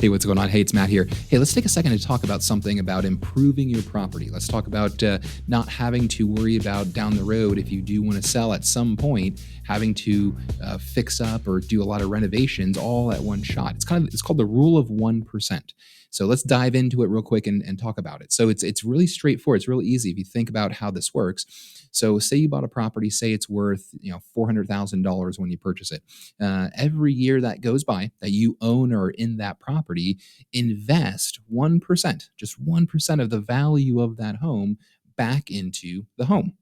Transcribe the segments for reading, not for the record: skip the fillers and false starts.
Hey, what's going on? Hey, it's Matt here. Hey, let's take a second to talk about something about improving your property. Let's talk about not having to worry about down the road if you do want to sell at some point, having to fix up or do a lot of renovations all at one shot. It's called the rule of 1%. So let's dive into it real quick and talk about it. So it's really straightforward. It's really easy if you think about how this works. So say you bought a property, say it's worth $400,000 when you purchase it. Every year that goes by that you own or in that property, invest 1%, just 1% of the value of that home back into the home.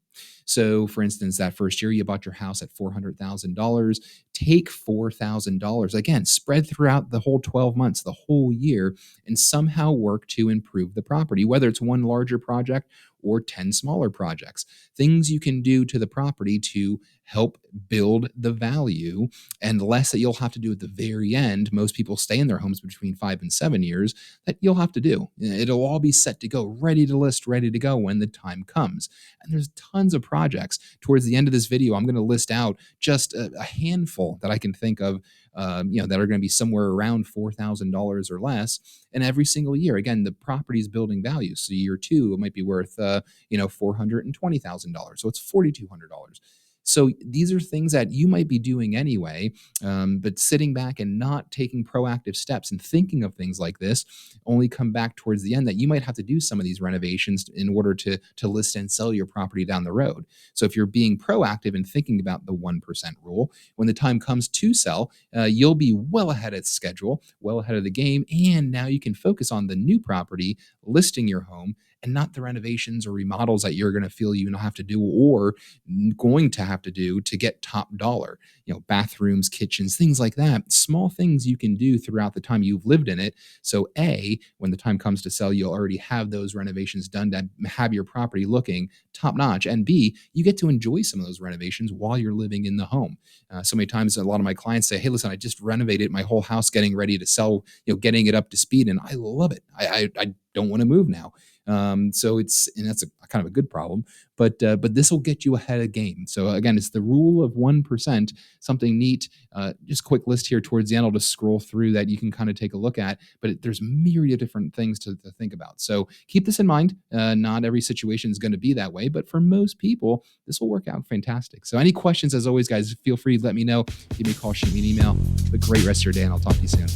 So, for instance, that first year you bought your house at $400,000, take $4,000, again, spread throughout the whole 12 months, the whole year, and somehow work to improve the property, whether it's one larger project or 10 smaller projects. Things you can do to the property to help build the value, and less that you'll have to do at the very end. Most people stay in their homes between 5 and 7 years, that you'll have to do. It'll all be set to go, ready to list, ready to go when the time comes. And there's tons of projects. Towards the end of this video, I'm going to list out just a handful that I can think of, that are going to be somewhere around $4,000 or less. And every single year, again, the property's building value. So year two, it might be worth, $420,000. So it's $4,200. So these are things that you might be doing anyway, but sitting back and not taking proactive steps and thinking of things like this only come back towards the end that you might have to do some of these renovations in order to list and sell your property down the road. So if you're being proactive and thinking about the 1% rule, when the time comes to sell, you'll be well ahead of schedule, well ahead of the game, and now you can focus on the new property, listing your home, and not the renovations or remodels that you're going to feel you have to do or going to have to do to get top dollar. Bathrooms, kitchens, things like that. Small things you can do throughout the time you've lived in it. So A, when the time comes to sell, you'll already have those renovations done to have your property looking top notch. And B, you get to enjoy some of those renovations while you're living in the home. So many times a lot of my clients say, hey, listen, I just renovated my whole house, getting ready to sell, getting it up to speed, and I love it. I don't want to move now. So that's a kind of a good problem, but this will get you ahead of game. So again, it's the rule of 1%, something neat. Just a quick list here towards the end. I'll just scroll through that you can kind of take a look at, but there's myriad of different things to think about. So keep this in mind. Not every situation is going to be that way, but for most people, this will work out fantastic. So any questions, as always, guys, feel free to let me know. Give me a call, shoot me an email. Have a great rest of your day, and I'll talk to you soon.